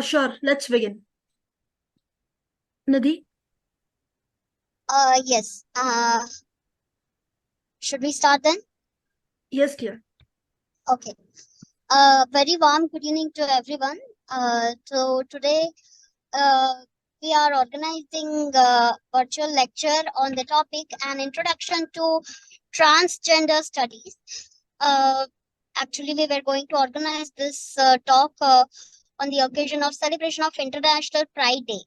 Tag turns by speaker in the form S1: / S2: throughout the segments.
S1: Sure, let's begin. Nidhi?
S2: Yes. Should we start then?
S1: Yes, dear.
S2: Okay. Very warm good evening to everyone. So today, uh, we are organizing a virtual lecture on the topic an introduction to transgender studies. Uh, Actually, we were going to organize this talk on the occasion of celebration of International Pride Day.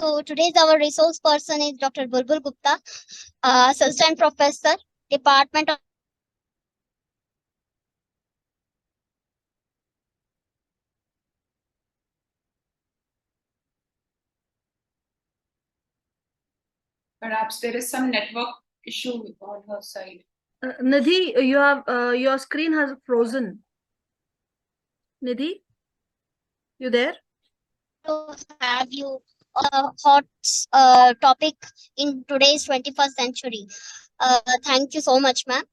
S2: So today's our resource person is Dr. Bulbul Gupta, Assistant Professor, Department of
S3: Perhaps there is some network issue on her side.
S1: Nidhi, you have your screen has frozen. Nidhi, you there?
S2: to have you hot topic in today's 21st century. Thank you so much, ma'am.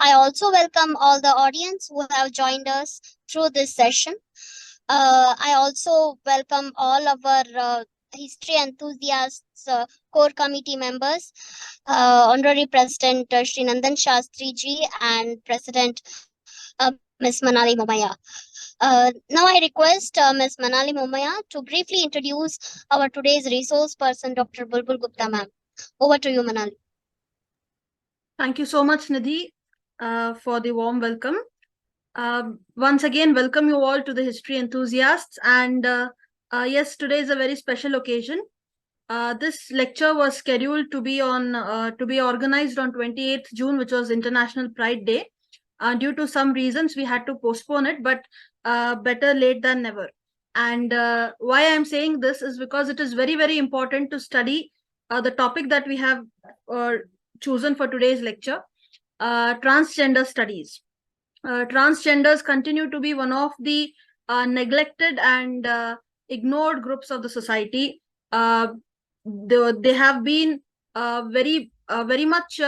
S2: I also welcome all the audience who have joined us through this session. I also welcome all of our history enthusiasts, core committee members, Honorary President Shri Nandan Shastri ji and President Ms. Manali Momaya. Now I request Ms. Manali Momaya to briefly introduce our today's resource person, Dr. Bulbul Gupta ma'am. Over to you, Manali.
S1: Thank you so much, Nidhi, for the warm welcome. Once again, welcome you all to the history enthusiasts. And yes, today is a very special occasion. This lecture was scheduled to be organized on 28th June, which was International Pride Day. Due to some reasons, we had to postpone it, but better late than never. And why I'm saying this is because it is very, very important to study the topic that we have uh, chosen for today's lecture, transgender studies. Transgenders continue to be one of the neglected and ignored groups of the society. They have been very much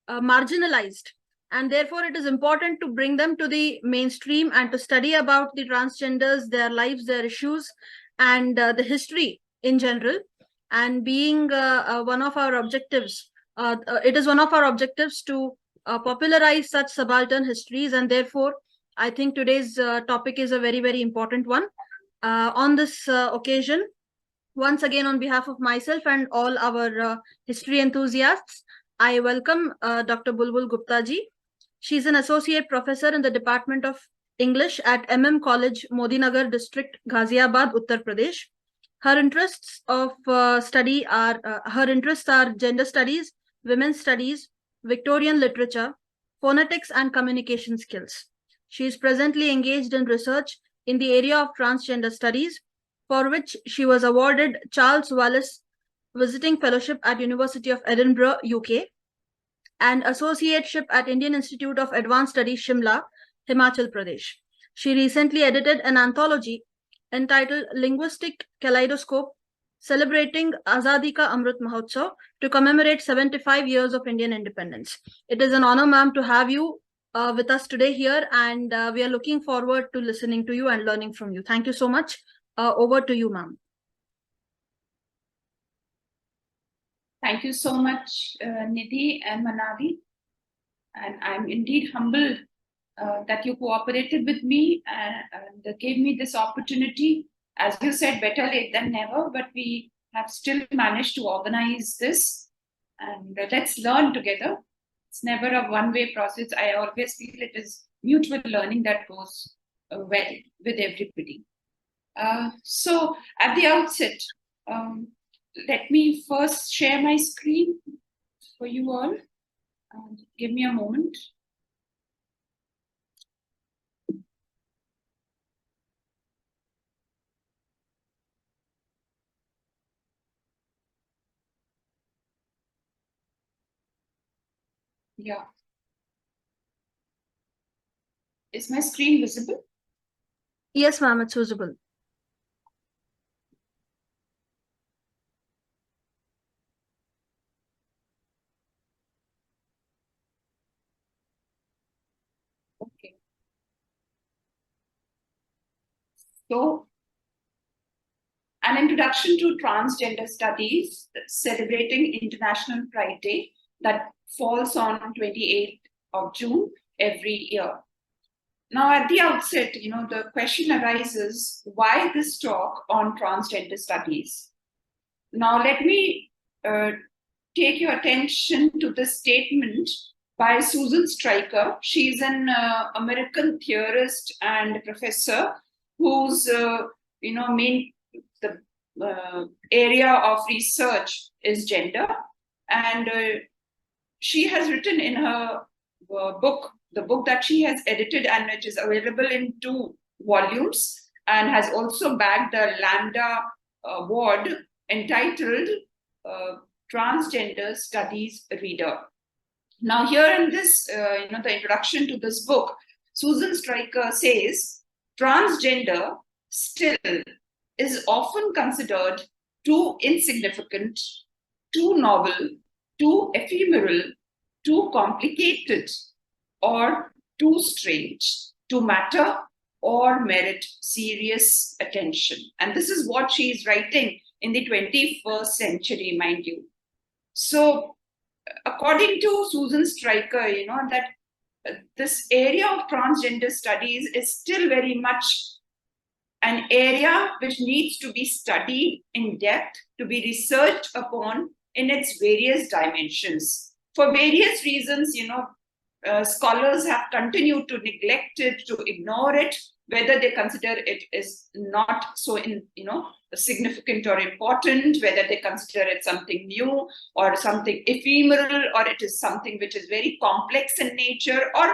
S1: marginalized, and therefore it is important to bring them to the mainstream and to study about the transgenders, their lives, their issues, and the history in general. And being one of our objectives, it is one of our objectives to popularize such subaltern histories, and therefore I think today's topic is a very, very important one. On this occasion, once again, on behalf of myself and all our history enthusiasts, I welcome Dr. Bulbul Gupta ji. She's an associate professor in the Department of English at College, Modinagar District, Ghaziabad, Uttar Pradesh. Her interests are gender studies, women's studies, Victorian literature, phonetics, and communication skills. She is presently engaged in research in the area of transgender studies, for which she was awarded Charles Wallace Visiting Fellowship at University of Edinburgh, UK, and Associateship at Indian Institute of Advanced Studies, Shimla, Himachal Pradesh. She recently edited an anthology entitled Linguistic Kaleidoscope, celebrating Azadi Ka Amrit Mahotsav to commemorate 75 years of Indian independence. It is an honor, ma'am, to have you with us today here, and we are looking forward to listening to you and learning from you. Thank you so much. Over to you, ma'am.
S3: Thank you so much, Nidhi and Manali. And I'm indeed humbled that you cooperated with me and gave me this opportunity. As you said, better late than never, but we have still managed to organize this. And let's learn together. It's never a one-way process. I always feel it is mutual learning that goes well with everybody. So at the outset, um, let me first share my screen for you all. Give me a moment. Yeah. Is my screen visible?
S1: Yes, ma'am, it's visible.
S3: Okay. So An introduction to transgender studies, celebrating International Pride Day that falls on 28th of June every year. Now, at the outset, the question arises, why this talk on transgender studies? Now, let me take your attention to the statement by Susan Stryker. She's an American theorist and professor whose, the area of research is gender. And she has written in her book, the book that she has edited and which is available in 2 volumes and has also bagged the Lambda Award entitled Transgender Studies Reader. Now here in this, the introduction to this book, Susan Stryker says, transgender still is often considered too insignificant, too novel, too ephemeral, too complicated, or too strange to matter or merit serious attention. And this is what she is writing in the 21st century, mind you. So according to Susan Stryker, that this area of transgender studies is still very much an area which needs to be studied in depth, to be researched upon in its various dimensions. For various reasons, scholars have continued to neglect it, to ignore it, whether they consider it is not so significant or important, whether they consider it something new or something ephemeral, or it is something which is very complex in nature or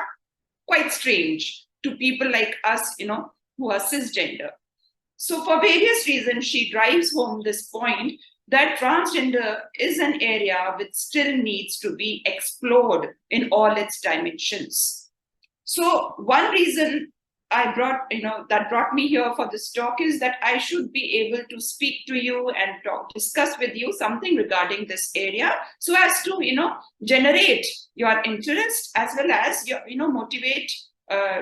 S3: quite strange to people like us, who are cisgender. So for various reasons, she drives home this point that transgender is an area which still needs to be explored in all its dimensions. So one reason I brought, that brought me here for this talk is that I should be able to speak to you and discuss with you something regarding this area, so as to, generate your interest as well as, motivate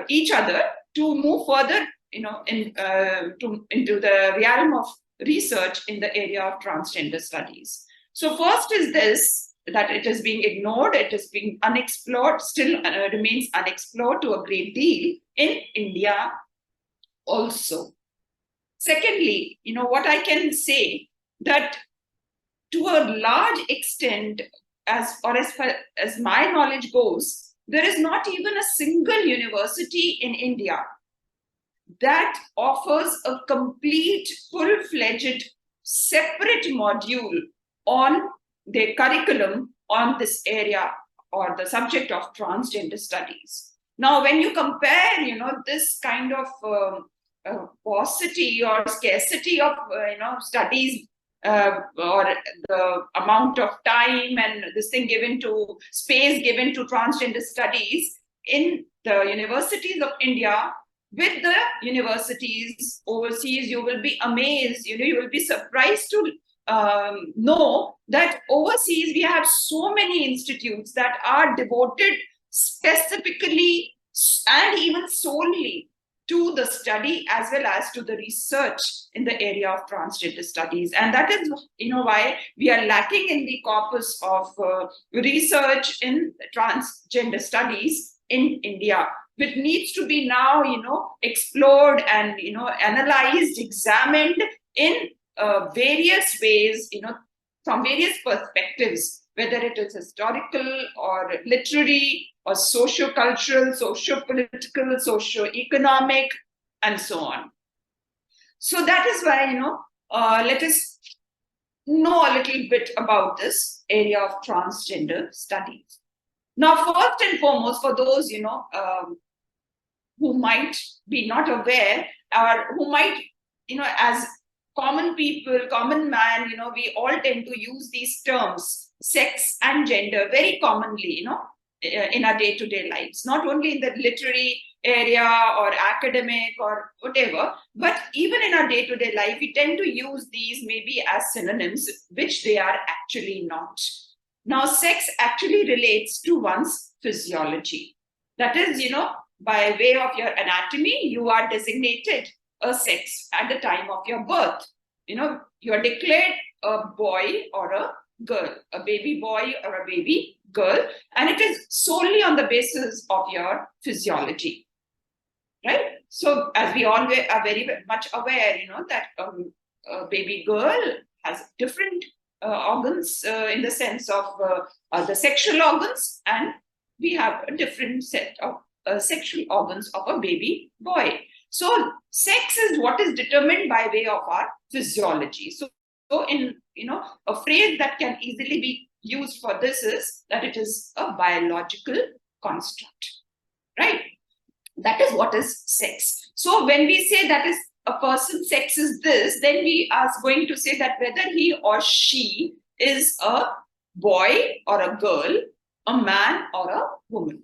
S3: each other to move further, into the realm of research in the area of transgender studies. So first is this, that it is being ignored, it is being unexplored, still remains unexplored to a great deal in India also. Secondly, what I can say, that to a large extent, as far as my knowledge goes, there is not even a single university in India that offers a complete, full-fledged, separate module on their curriculum on this area or the subject of transgender studies. Now, when you compare, this kind of paucity or scarcity of, studies or the amount of time and this thing space given to transgender studies in the universities of India with the universities overseas, you will be amazed, you will be surprised to know that overseas we have so many institutes that are devoted specifically and even solely to the study as well as to the research in the area of transgender studies. And that is, why we are lacking in the corpus of research in transgender studies in India, which needs to be now, explored and, analyzed, examined in various ways, from various perspectives, whether it is historical or literary or socio-cultural, socio-political, socio-economic, and so on. So that is why, let us know a little bit about this area of transgender studies. Now, first and foremost, for those, who might be not aware, or who might, as common people, common man, we all tend to use these terms, sex and gender, very commonly, in our day-to-day lives, not only in the literary area or academic or whatever, but even in our day-to-day life, we tend to use these maybe as synonyms, which they are actually not. Now, sex actually relates to one's physiology. That is, by way of your anatomy, you are designated a sex at the time of your birth. you are declared a boy or a girl, a baby boy or a baby girl, and it is solely on the basis of your physiology, right? So as we all are very much aware, that a baby girl has different organs in the sense of the sexual organs, and we have a different set of sexual organs of a baby boy. So sex is what is determined by way of our physiology. So in a phrase that can easily be used for this is that it is a biological construct, right? That is what is sex. So when we say that is a person's sex is this, then we are going to say that whether he or she is a boy or a girl, a man or a woman.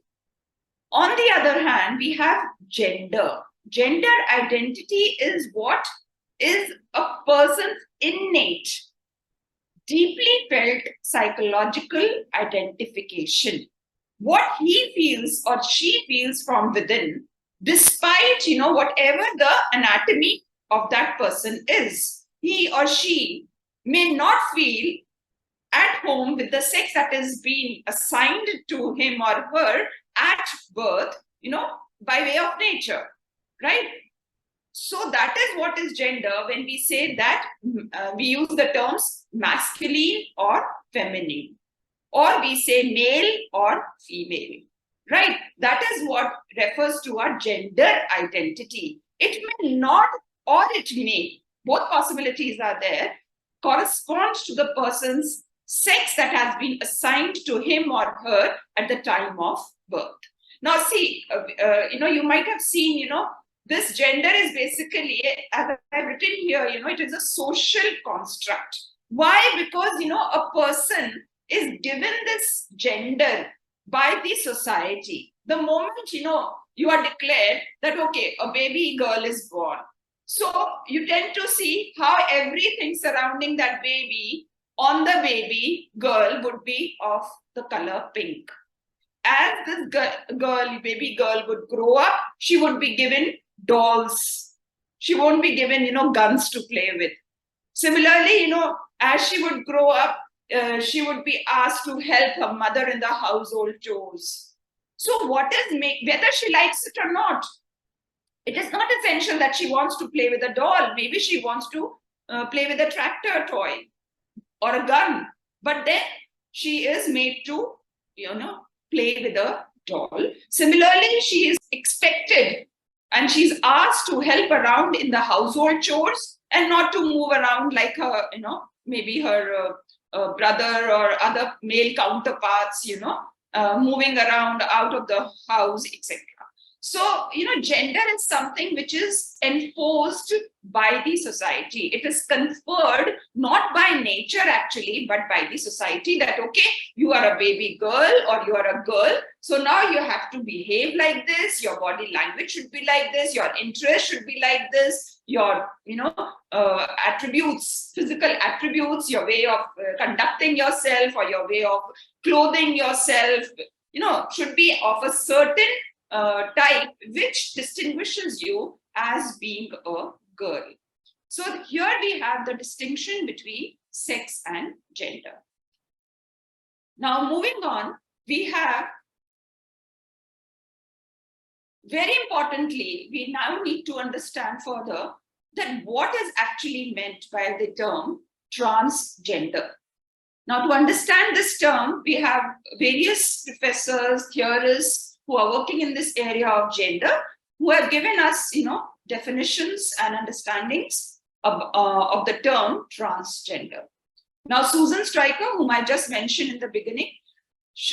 S3: On the other hand, we have gender. Gender identity is what is a person's innate, deeply felt psychological identification. What he feels or she feels from within, despite whatever the anatomy of that person is. He or she may not feel at home with the sex that is being assigned to him or her at birth, by way of nature, right? So that is what is gender when we say that we use the terms masculine or feminine, or we say male or female, right? That is what refers to our gender identity. It may not, or it may, both possibilities are there, correspond to the person's sex that has been assigned to him or her at the time of birth. Now, see, you might have seen, this gender is basically, as I've written here, it is a social construct. Why? Because, a person is given this gender by the society. The moment, you are declared that, okay, a baby girl is born. So you tend to see how everything surrounding that baby on the baby girl would be of the color pink. As this baby girl would grow up, she would be given dolls. She won't be given, guns to play with. Similarly, as she would grow up, she would be asked to help her mother in the household chores. So whether she likes it or not, it is not essential that she wants to play with a doll. Maybe she wants to play with a tractor toy or a gun. But then she is made to, play with a doll. Similarly, she is expected and she's asked to help around in the household chores and not to move around like her, maybe her brother or other male counterparts, moving around out of the house, etc. So, gender is something which is enforced by the society. It is conferred not by nature actually, but by the society that, okay, you are a baby girl or you are a girl. So now you have to behave like this. Your body language should be like this. Your interest should be like this. Your, attributes, physical attributes, your way of conducting yourself or your way of clothing yourself, should be of a certain type which distinguishes you as being a girl. So here we have the distinction between sex and gender. Now moving on, we have, very importantly, we now need to understand further that what is actually meant by the term transgender. Now, to understand this term, we have various professors, theorists who are working in this area of gender, who have given us, definitions and understandings of the term transgender. Now, Susan Stryker, whom I just mentioned in the beginning,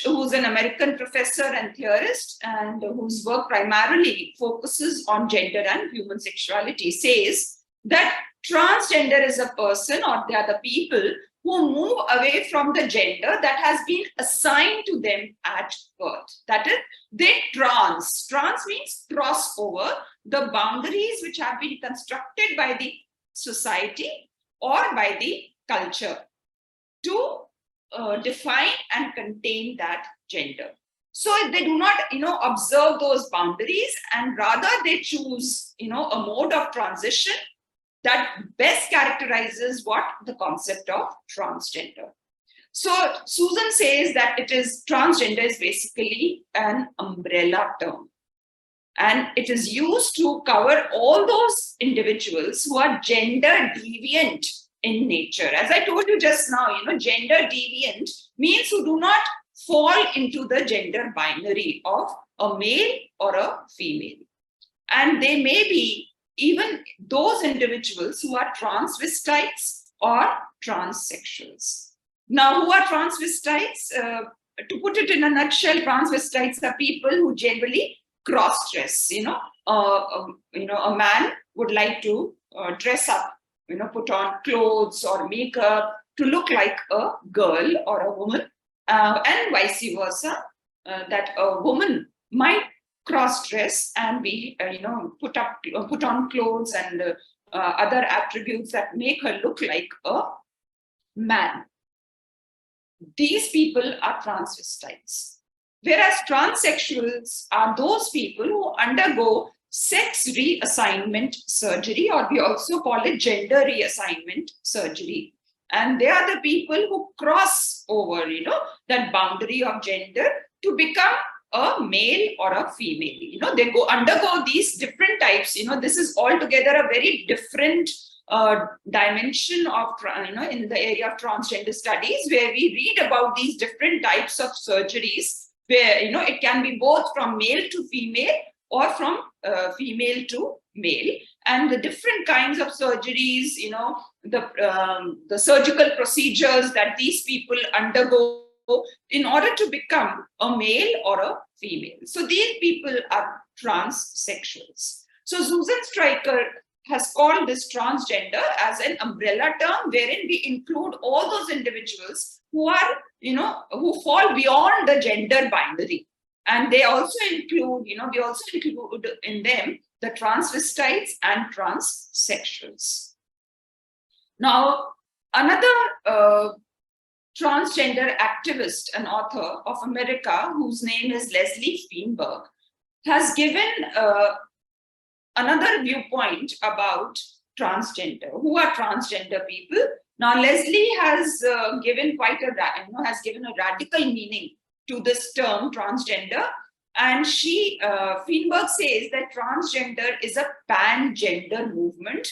S3: who's an American professor and theorist, and whose work primarily focuses on gender and human sexuality, says that transgender is a person, or they are the people who move away from the gender that has been assigned to them at birth. That is, they trans. Trans means cross over the boundaries which have been constructed by the society or by the culture to define and contain that gender. So they do not, observe those boundaries, and rather they choose, a mode of transition that best characterizes what? The concept of transgender. So Susan says that transgender is basically an umbrella term. And it is used to cover all those individuals who are gender deviant in nature. As I told you just now, gender deviant means who do not fall into the gender binary of a male or a female. And they may be even those individuals who are transvestites or transsexuals. Now, who are transvestites? To put it in a nutshell, transvestites are people who generally cross-dress. A man would like to dress up, put on clothes or makeup to look like a girl or a woman, and vice versa, that a woman might cross-dress and be, put on clothes and other attributes that make her look like a man. These people are transvestites. Whereas transsexuals are those people who undergo sex reassignment surgery, or we also call it gender reassignment surgery. And they are the people who cross over, that boundary of gender to become a male or a female. They undergo these different types. This is altogether a very different dimension of, in the area of transgender studies, where we read about these different types of surgeries, where, it can be both from male to female or from female to male. And the different kinds of surgeries, the surgical procedures that these people undergo in order to become a male or a female. So these people are transsexuals. So Susan Stryker has called this transgender as an umbrella term, wherein we include all those individuals who are, who fall beyond the gender binary. And they also include, we also include in them the transvestites and transsexuals. Now, another transgender activist and author of America, whose name is Leslie Feinberg, has given another viewpoint about transgender. Who are transgender people? Now, Leslie has given has given a radical meaning to this term transgender, and she Feinberg says that transgender is a pan-gender movement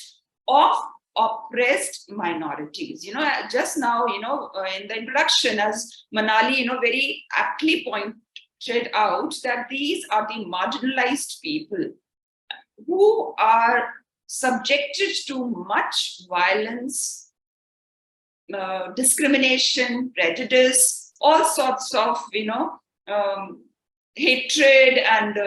S3: of oppressed minorities. Just now, in the introduction, as Manali, very aptly pointed out, that these are the marginalized people who are subjected to much violence, discrimination, prejudice, all sorts of, hatred, and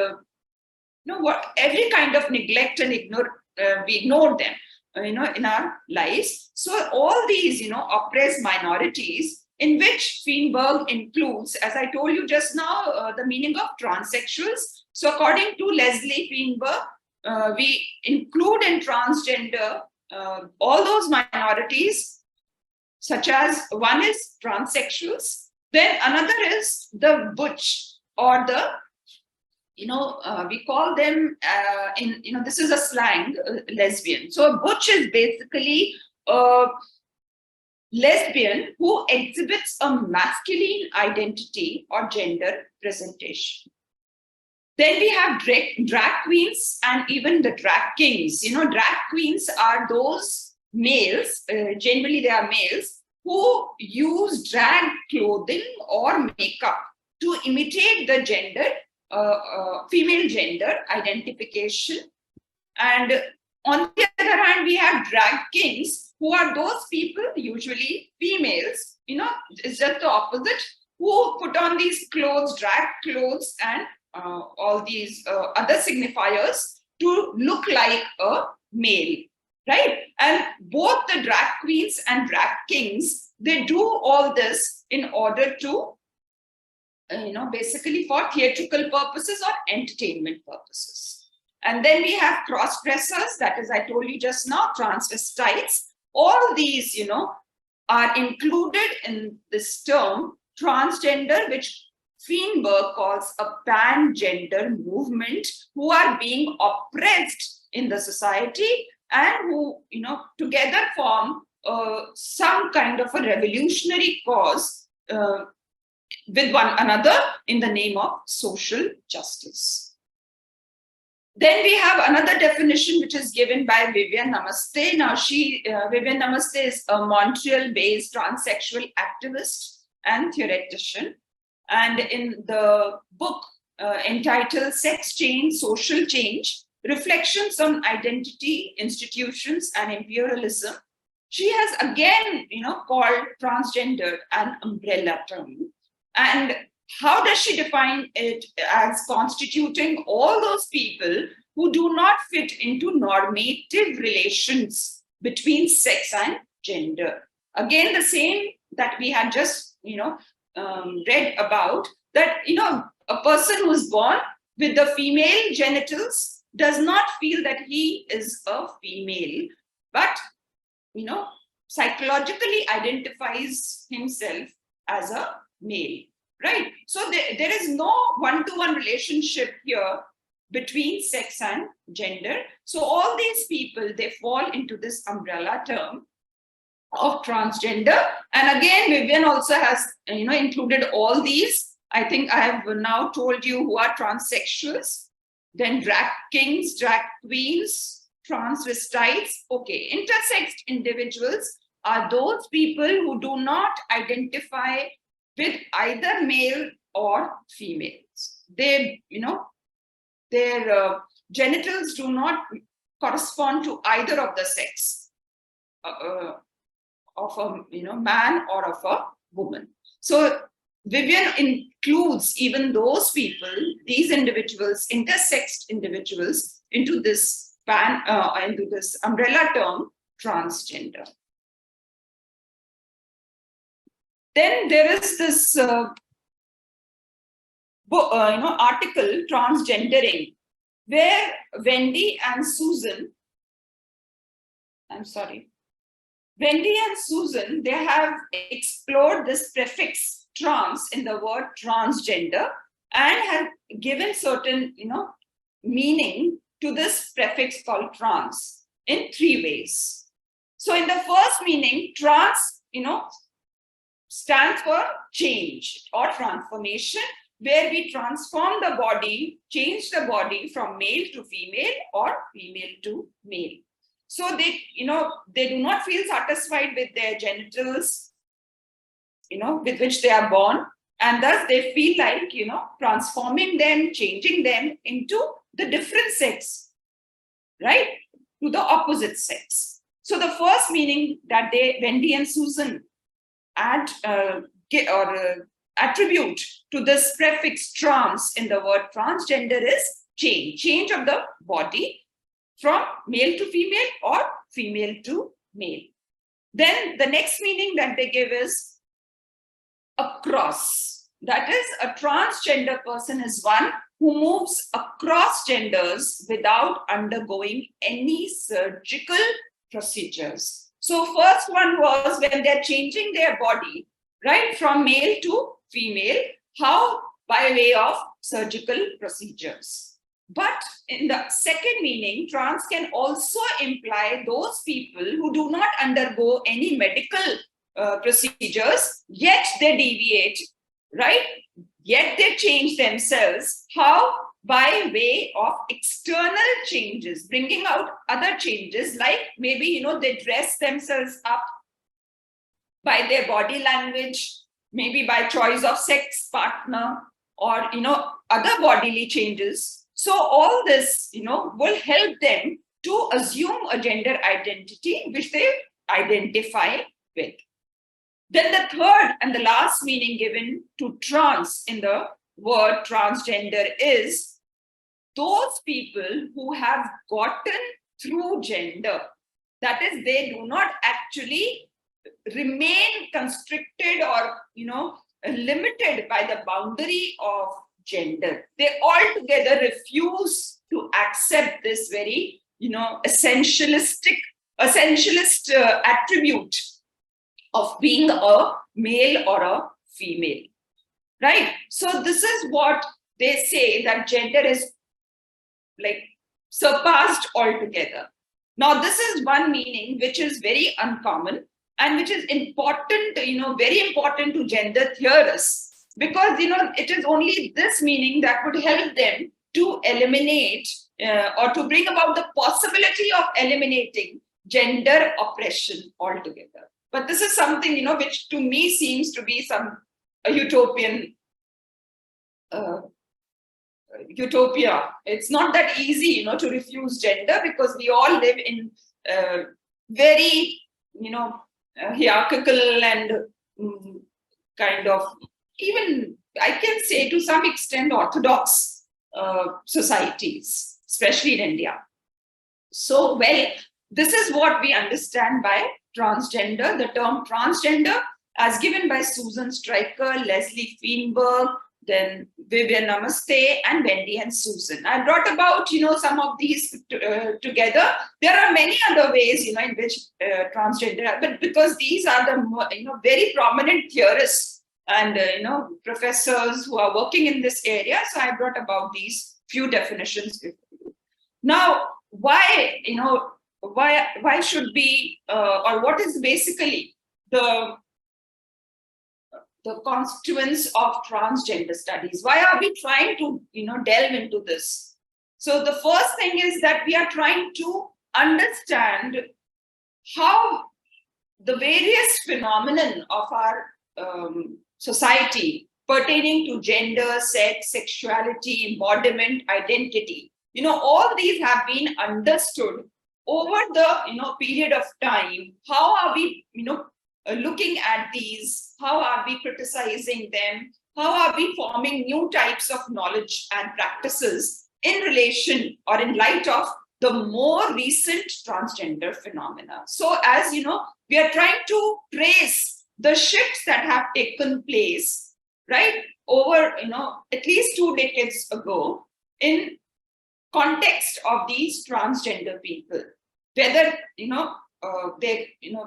S3: every kind of neglect and we ignore them, in our lives. So all these, oppressed minorities, in which Feinberg includes, as I told you just now, the meaning of transsexuals. So according to Leslie Feinberg, we include in transgender all those minorities, such as one is transsexuals, then another is the butch, or the, we call them this is a slang, lesbian. So a butch is basically a lesbian who exhibits a masculine identity or gender presentation. Then we have drag queens and even the drag kings. Drag queens are those males, generally they are males, who use drag clothing or makeup to imitate the gender, female gender identification. And on the other hand, we have drag kings, who are those people, usually females, it's just the opposite, who put on these clothes, drag clothes, and all these other signifiers to look like a male, right? And both the drag queens and drag kings, they do all this in order to, basically for theatrical purposes or entertainment purposes. And then we have cross-dressers, that is, I told you just now, transvestites. All these, are included in this term transgender, which Feinberg calls a pan-gender movement, who are being oppressed in the society and who, together form some kind of a revolutionary cause with one another in the name of social justice. Then we have another definition which is given by Vivian Namaste. Now, Vivian Namaste is a Montreal-based transsexual activist and theoretician. And in the book entitled Sex Change, Social Change, Reflections on Identity, Institutions, and Imperialism, she has again, called transgender an umbrella term. And how does she define it? As constituting all those people who do not fit into normative relations between sex and gender. Again, the same that we had just, read about, that, a person who is born with the female genitals does not feel that he is a female, but, psychologically identifies himself as a male, right? So there is no one-to-one relationship here between sex and gender. So all these people, they fall into this umbrella term of transgender. And again, Vivian also has, included all these. I think I have now told you who are transsexuals, then drag kings, drag queens, transvestites. Okay, intersex individuals are those people who do not identify with either male or females. They, their genitals do not correspond to either of the sex of a man or of a woman. So Vivian includes even those people, these individuals, intersexed individuals, into this into this umbrella term, transgender. Then there is this article, Transgendering, where Wendy and Susan, they have explored this prefix trans in the word transgender and have given certain, meaning to this prefix called trans in 3 ways. So in the first meaning, trans, stands for change or transformation, where we transform the body, change the body from male to female or female to male. So they do not feel satisfied with their genitals, with which they are born. And thus they feel like, transforming them, changing them into the different sex, right? To the opposite sex. So the first meaning that Wendy and Susan attribute to this prefix trans in the word transgender is change of the body from male to female or female to male. Then the next meaning that they give is across. That is, a transgender person is one who moves across genders without undergoing any surgical procedures. So first one was when they're changing their body, right, from male to female, how? By way of surgical procedures. But in the second meaning, trans can also imply those people who do not undergo any medical procedures, yet they deviate, right? Yet they change themselves. How? By way of external changes, bringing out other changes, like maybe, they dress themselves up by their body language, maybe by choice of sex partner, or, other bodily changes. So all this, will help them to assume a gender identity which they identify with. Then the third and the last meaning given to trans in the word transgender is those people who have gotten through gender. That is, they do not actually remain constricted or, limited by the boundary of gender. They altogether refuse to accept this very, essentialist attribute of being a male or a female, right? So this is what they say, that gender is like surpassed altogether. Now, this is one meaning which is very uncommon and which is important, very important to gender theorists, because, it is only this meaning that would help them to eliminate or to bring about the possibility of eliminating gender oppression altogether. But this is something, which to me seems to be a utopian utopia. It's not that easy, to refuse gender, because we all live in very, hierarchical and kind of, even I can say to some extent, orthodox societies, especially in India. So, well, this is what we understand by transgender. The term transgender, as given by Susan Stryker, Leslie Feinberg, then Vivian Namaste, and Wendy and Susan. I brought about, some of these together. There are many other ways, in which transgender, but because these are the, very prominent theorists and, professors who are working in this area, so I brought about these few definitions. Now, why, why should we, or what is basically the constituents of transgender studies? Why are we trying to, delve into this? So the first thing is that we are trying to understand how the various phenomenon of our society pertaining to gender, sex, sexuality, embodiment, identity, all these have been understood over the, period of time. How are we, looking at these? How are we criticizing them? How are we forming new types of knowledge and practices in relation or in light of the more recent transgender phenomena? So, as you know, we are trying to trace the shifts that have taken place, right, over, at least 2 decades ago in context of these transgender people, whether,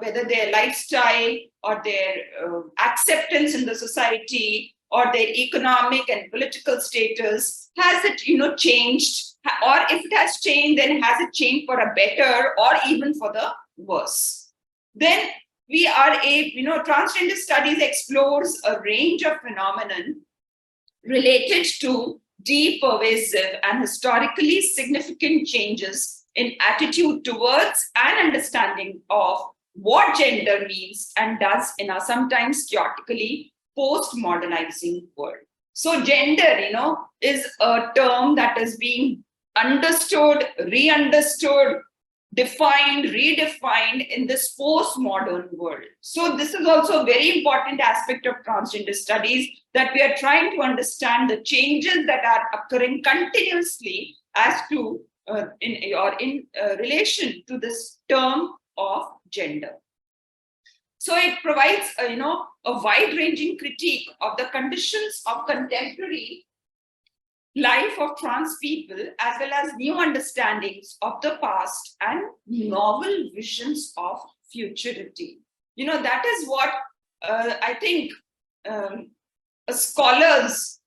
S3: whether their lifestyle or their acceptance in the society or their economic and political status, has it, changed? Or if it has changed, then has it changed for a better or even for the worse? Then we are transgender studies explores a range of phenomenon related to deep, pervasive, and historically significant changes in attitude towards and understanding of what gender means and does in a sometimes chaotically post-modernizing world. So gender, is a term that is being understood, re-understood, defined, redefined in this post-modern world. So this is also a very important aspect of transgender studies, that we are trying to understand the changes that are occurring continuously as to in relation to this term of gender. So it provides a wide-ranging critique of the conditions of contemporary life of trans people, as well as new understandings of the past and novel visions of futurity. That is what I think a scholar's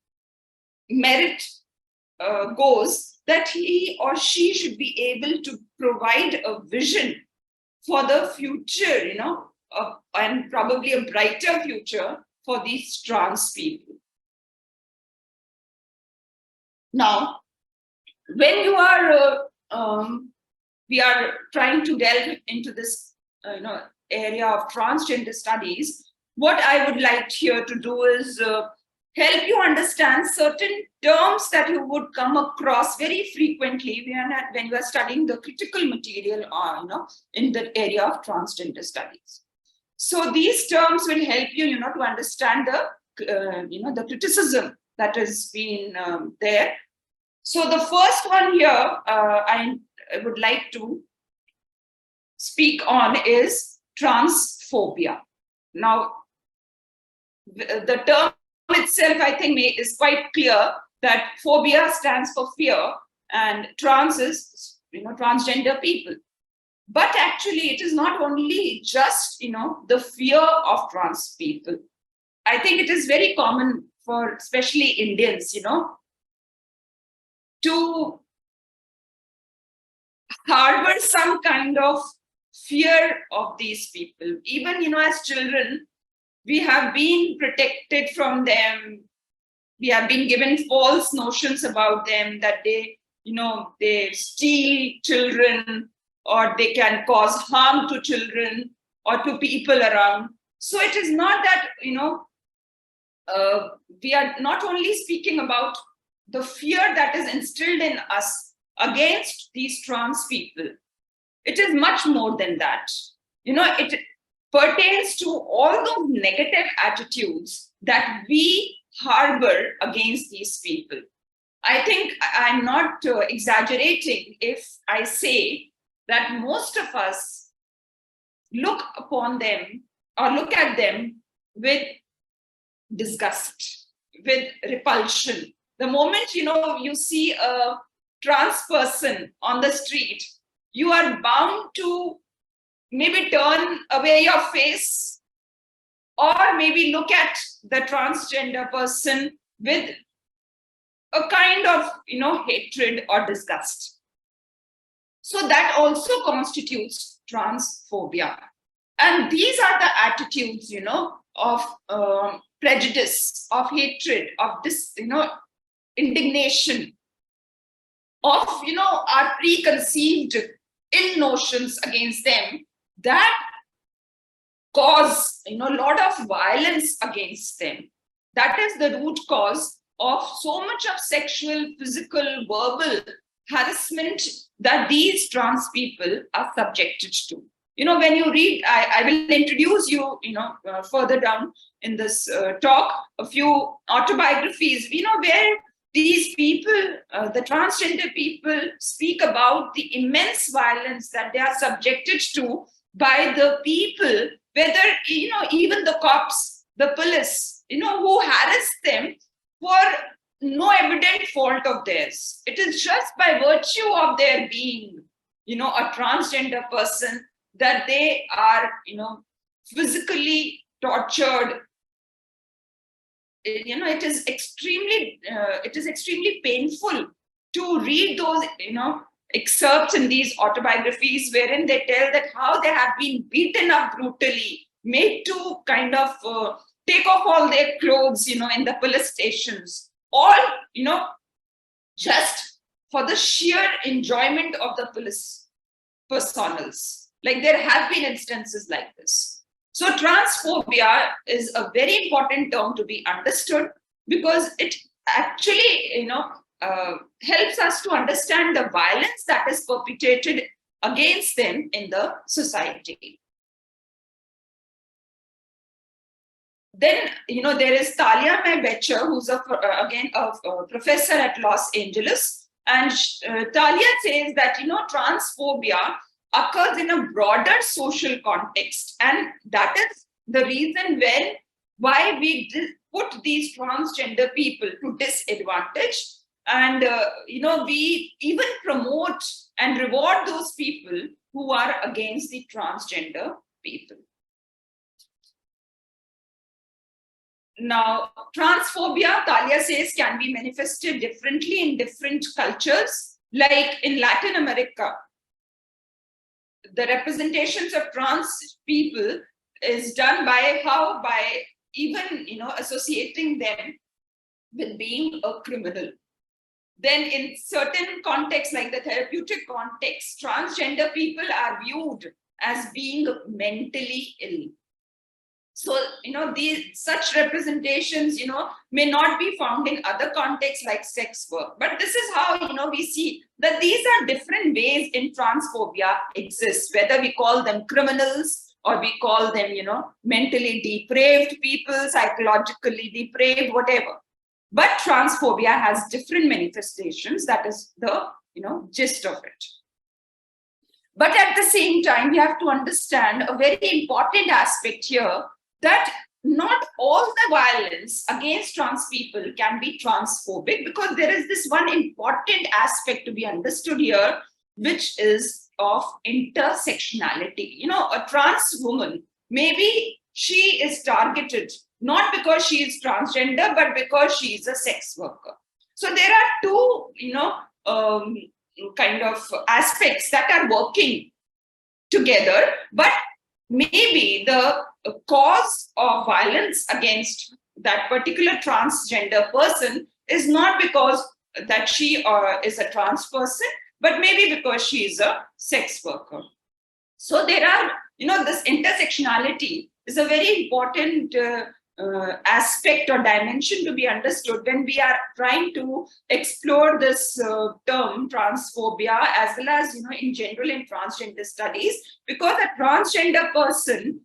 S3: merit goes, that he or she should be able to provide a vision for the future, and probably a brighter future for these trans people. Now, when you are, we are trying to delve into this, area of transgender studies, what I would like here to do is help you understand certain terms that you would come across very frequently when you are studying the critical material, in the area of transgender studies. So these terms will help you, to understand the criticism that has been there. So the first one here I would like to speak on is transphobia. Now, the term itself, I think, is quite clear, that phobia stands for fear, and trans is, transgender people. But actually, it is not only just, the fear of trans people. I think it is very common for especially Indians, to harbor some kind of fear of these people. Even, as children, we have been protected from them. We have been given false notions about them, that they steal children, or they can cause harm to children or to people around. So it is not that, we are not only speaking about the fear that is instilled in us against these trans people. It is much more than that. It pertains to all those negative attitudes that we harbor against these people. I think I'm not exaggerating if I say that most of us look upon them or look at them with disgust, with repulsion. The moment you see a trans person on the street, you are bound to maybe turn away your face, or maybe look at the transgender person with a kind of hatred or disgust. So that also constitutes transphobia. And these are the attitudes of prejudice, of hatred, of this indignation, of our preconceived ill notions against them, that cause a lot of violence against them. That is the root cause of so much of sexual, physical, verbal harassment that these trans people are subjected to. When you read, I will introduce you, further down in this talk, a few autobiographies, where these people, the transgender people, speak about the immense violence that they are subjected to by the people, whether, even the cops, the police, who harass them for no evident fault of theirs. It is just by virtue of their being, a transgender person, that they are, physically tortured. It is extremely painful to read those, excerpts in these autobiographies, wherein they tell that how they have been beaten up brutally, made to kind of take off all their clothes, in the police stations, all, just for the sheer enjoyment of the police personals. Like, there have been instances like this. So transphobia is a very important term to be understood, because it actually, helps us to understand the violence that is perpetrated against them in the society. Then, there is Talia May Becher, who's again a professor at Los Angeles. And Talia says that, transphobia occurs in a broader social context. And that is the reason why we put these transgender people to disadvantage. And, we even promote and reward those people who are against the transgender people. Now, transphobia, Talia says, can be manifested differently in different cultures. Like in Latin America, the representations of trans people is done by even, associating them with being a criminal. Then in certain contexts, like the therapeutic context, transgender people are viewed as being mentally ill. So, these such representations, may not be found in other contexts like sex work. But this is how, we see that these are different ways in transphobia exists, whether we call them criminals or we call them, mentally depraved people, psychologically depraved, whatever. But transphobia has different manifestations. That is the, gist of it. But at the same time, we have to understand a very important aspect here, that not all the violence against trans people can be transphobic, because there is this one important aspect to be understood here, which is of intersectionality. A trans woman, maybe she is targeted not because she is transgender, but because she is a sex worker. So there are two, kind of aspects that are working together, but maybe the cause of violence against that particular transgender person is not because that she is a trans person, but maybe because she is a sex worker. So there are, this intersectionality is a very important aspect or dimension to be understood when we are trying to explore this term transphobia, as well as, in general in transgender studies, because a transgender person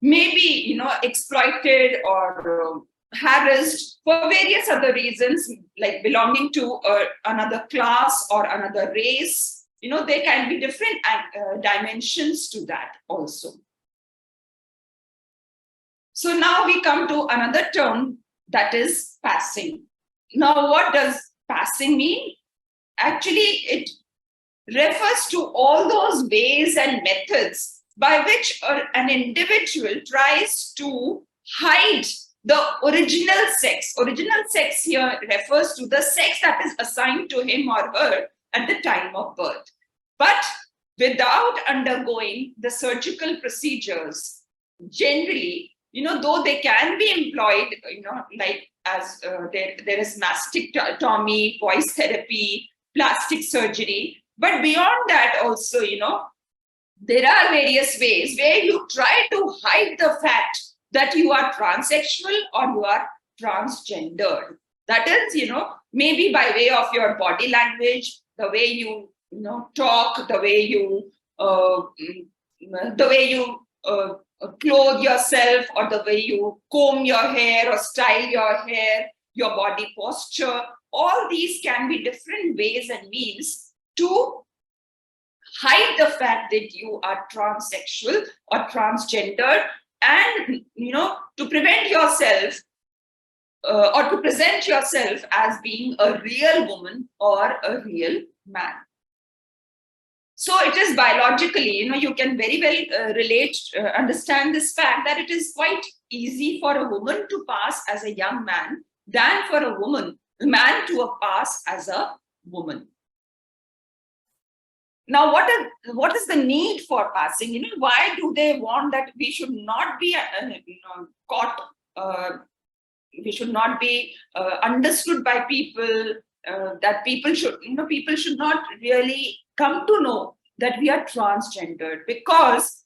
S3: may be, exploited or harassed for various other reasons, like belonging to another class or another race. There can be different dimensions to that also. So now we come to another term, that is passing. Now, what does passing mean? Actually, it refers to all those ways and methods by which an individual tries to hide the original sex. Original sex here refers to the sex that is assigned to him or her at the time of birth, but without undergoing the surgical procedures. Generally, though they can be employed, like as there is mastectomy, voice therapy, plastic surgery, but beyond that also, there are various ways where you try to hide the fact that you are transsexual or you are transgendered. That is, maybe by way of your body language, the way you, talk, the way you clothe yourself, or the way you comb your hair or style your hair, your body posture. All these can be different ways and means to hide the fact that you are transsexual or transgendered, and to prevent yourself or to present yourself as being a real woman or a real man. So it is biologically, you can very well understand this fact that it is quite easy for a woman to pass as a young man than for a man to pass as a woman. Now, what is the need for passing? Why do they want that we should not be caught? We should not be understood by people. That people should not really come to know that we are transgendered, because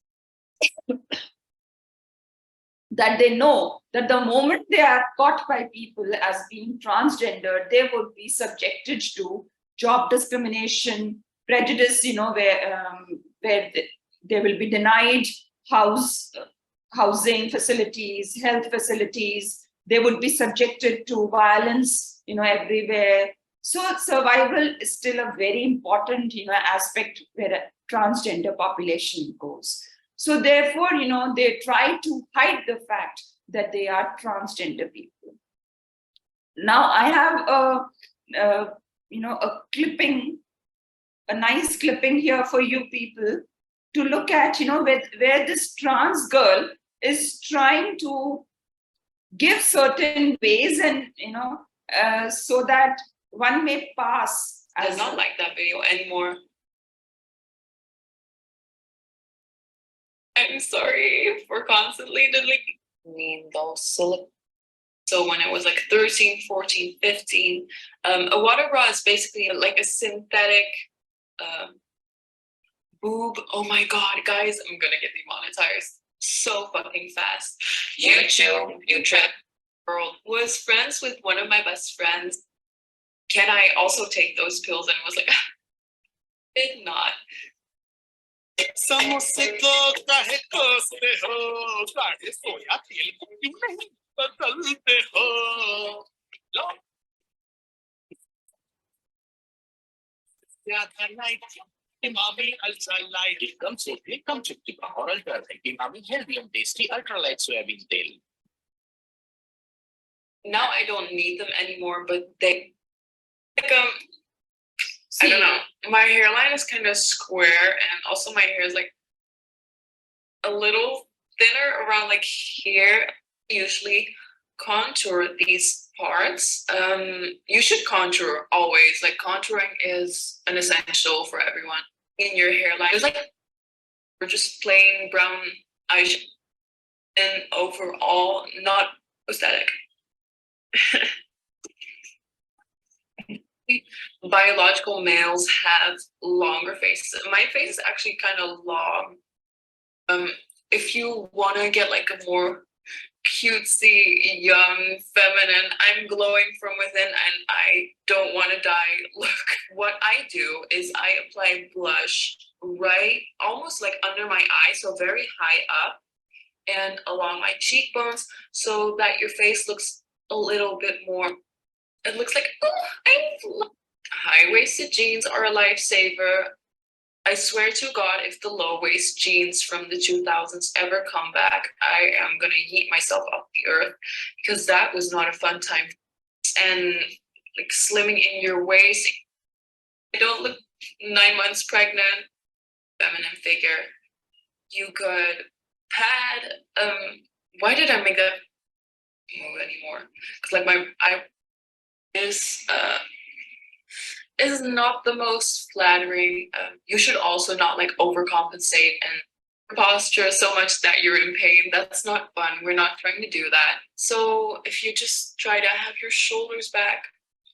S3: that they know that the moment they are caught by people as being transgender, they would be subjected to job discrimination, prejudice, where they will be denied housing facilities, health facilities. They would be subjected to violence, everywhere. So survival is still a very important, aspect where a transgender population goes. So therefore, they try to hide the fact that they are transgender people. Now I have a clipping, a nice clipping here for you people to look at, where this trans girl is trying to give certain ways and, so that one may pass.
S4: I not like that video anymore. I'm sorry for constantly deleting those silly. So when I was like 13, 14, 15, a water bra is basically like a synthetic boob. Oh my God, guys, I'm gonna get demonetized so fucking fast. YouTube world was friends with one of my best friends. Can I also take those pills? And was like, did not.
S5: Imami Ultra Light. It comes safely, come chipti or ultra light. Imami healthy and tasty ultra light soybean tail.
S4: Now I don't need them anymore, but they like I don't know. My hairline is kind of square, and also my hair is like a little thinner around like here usually. contour these parts. You should contour always. Like contouring is an essential for everyone. In your hairline, it's like we're just plain brown eyeshadow, and overall not aesthetic. Biological males have longer faces. My face is actually kind of long. If you want to get like a more cutesy, young, feminine, I'm glowing from within and I don't want to die look, what I do is I apply blush right almost like under my eye, so very high up and along my cheekbones, so that your face looks a little bit more, it looks like, oh, I'm high-waisted jeans are a lifesaver. I swear to God, if the low-waist jeans from the 2000s ever come back, I am gonna yeet myself off the earth, because that was not a fun time. And like slimming in your waist, I don't look 9 months pregnant, feminine figure. You could pad. Why did I make that move anymore? Because like this is not the most flattering. You should also not like overcompensate and posture so much that you're in pain. That's not fun. We're not trying to do that. So if you just try to have your shoulders back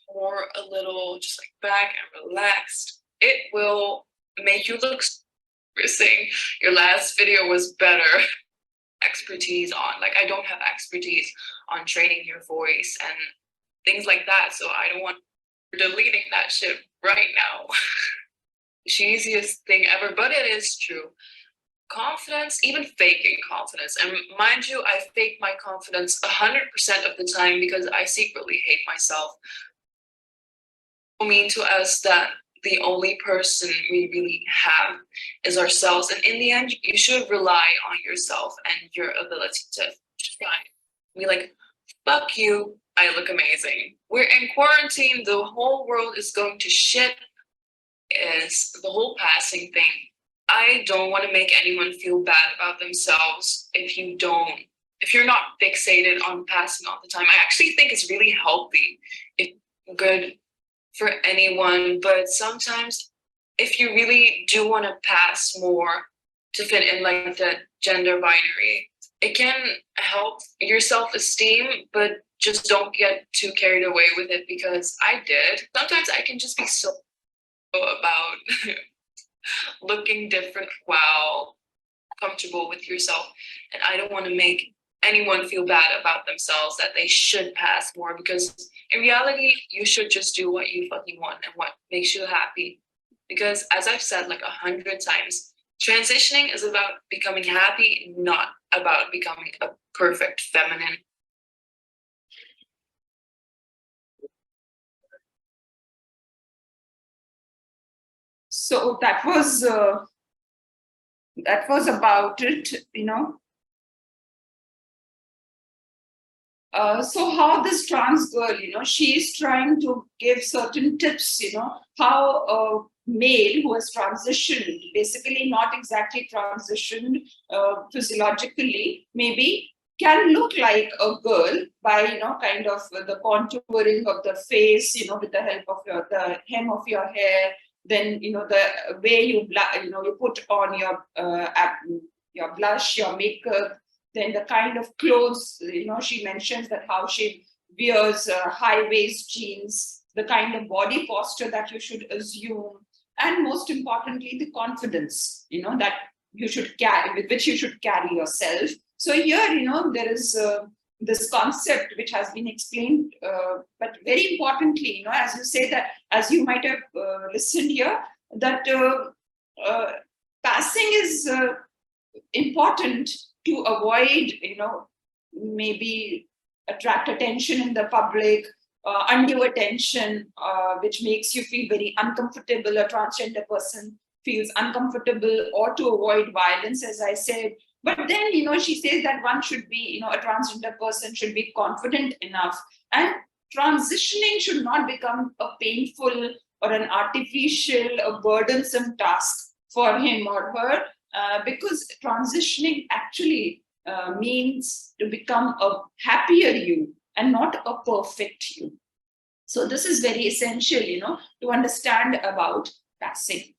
S4: or a little just like back and relaxed, it will make you look saying your last video was better. Expertise on, like I don't have expertise on training your voice and things like that. So I don't want deleting that shit right now. Cheesiest thing ever, but it is true. Confidence, even faking confidence, and mind you, I fake my confidence 100% of the time because I secretly hate myself. I mean to us that the only person we really have is ourselves, and in the end, you should rely on yourself and your ability to shine. Be like, fuck you, I look amazing. We're in quarantine, the whole world is going to shit. Is the whole passing thing. I don't want to make anyone feel bad about themselves if you're not fixated on passing all the time. I actually think it's really healthy. It's good for anyone, but sometimes if you really do want to pass more to fit in like the gender binary, it can help your self-esteem, but just don't get too carried away with it, because I did. Sometimes I can just be so about looking different while comfortable with yourself, and I don't want to make anyone feel bad about themselves that they should pass more, because in reality you should just do what you fucking want and what makes you happy. Because as I've said like 100 times, transitioning is about becoming happy, not about becoming a perfect feminine.
S3: So that was about it, you know. So how this trans girl, you know, she is trying to give certain tips, you know, how a male who has transitioned, basically not exactly transitioned physiologically, maybe can look like a girl by, you know, kind of the contouring of the face, you know, with the help of the hem of your hair, then, you know, the way you put on your blush, your makeup, then the kind of clothes, you know, she mentions that how she wears high waist jeans, the kind of body posture that you should assume, and most importantly, the confidence, you know, that you should carry, with which you should carry yourself. So here, you know, there is this concept which has been explained, but very importantly, you know, as you say that, as you might have listened here, that passing is important to avoid, you know, maybe attract attention in the public, undue attention, which makes you feel very uncomfortable. A transgender person feels uncomfortable, or to avoid violence, as I said. But then, you know, she says that one should be, you know, a transgender person should be confident enough, and transitioning should not become a painful or an artificial or burdensome task for him or her, because transitioning actually means to become a happier you and not a perfect you. So this is very essential, to understand about passing.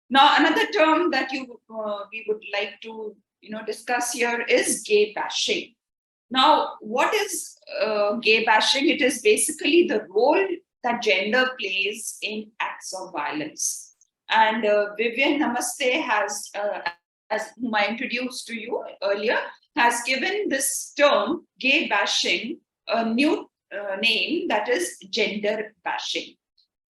S3: Now, another term that we would like to, discuss here is gay bashing. Now, what is gay bashing? It is basically the role that gender plays in acts of violence. And Vivian Namaste has, as whom I introduced to you earlier, has given this term, gay bashing, a new name, that is gender bashing.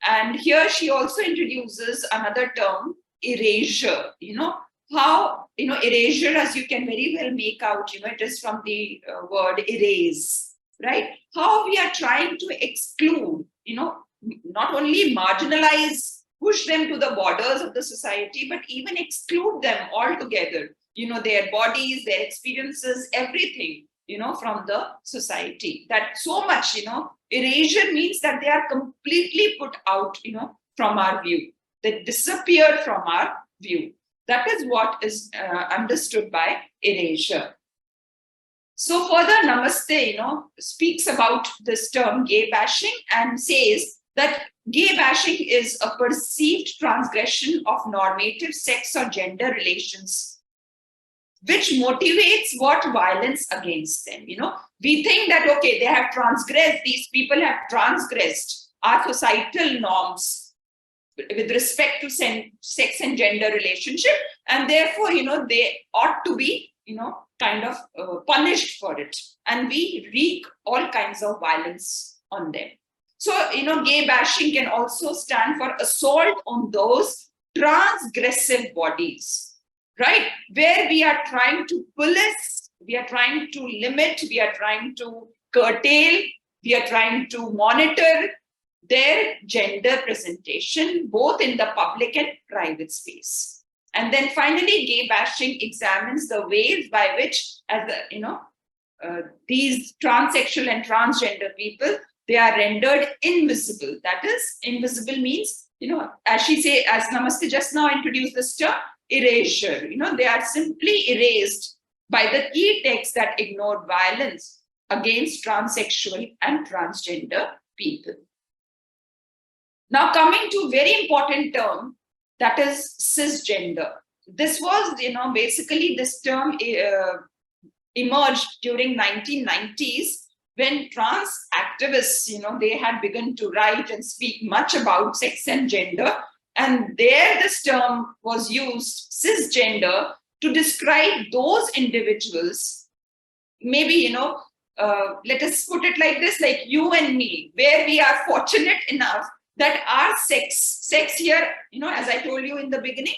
S3: And here she also introduces another term, erasure. How, erasure, as you can very well make out, it is from the word erase, right? How we are trying to exclude, not only marginalize, push them to the borders of the society, but even exclude them altogether, their bodies, their experiences, everything, from the society. That so much, erasure means that they are completely put out, from our view. They disappear from our view. That is what is understood by erasure. So further, Namaste, speaks about this term gay bashing and says that gay bashing is a perceived transgression of normative sex or gender relations, which motivates what? Violence against them. We think that, okay, they have transgressed, these people have transgressed our societal norms with respect to sex and gender relationship, and therefore, they ought to be, kind of punished for it. And we wreak all kinds of violence on them. So, gay bashing can also stand for assault on those transgressive bodies, right? Where we are trying to police, we are trying to limit, we are trying to curtail, we are trying to monitor their gender presentation, both in the public and private space. And then finally, gay bashing examines the ways by which, as these transsexual and transgender people, they are rendered invisible. That is, invisible means, as Namaste just now introduced this term, erasure. They are simply erased by the key texts that ignored violence against transsexual and transgender people. Now, coming to a very important term, that is cisgender. This was, basically this term emerged during 1990s when trans activists, they had begun to write and speak much about sex and gender. And there this term was used, cisgender, to describe those individuals, maybe, let us put it like this, like you and me, where we are fortunate enough that our sex here, as I told you in the beginning,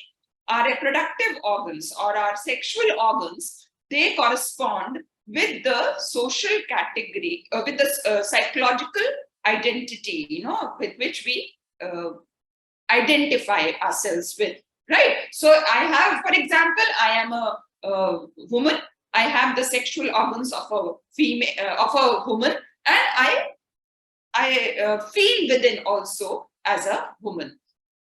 S3: our reproductive organs or our sexual organs, they correspond with the social category, with the psychological identity, with which we identify ourselves with, right? So I have, for example, I am a woman. I have the sexual organs of a female, of a woman, and I feel within also as a woman.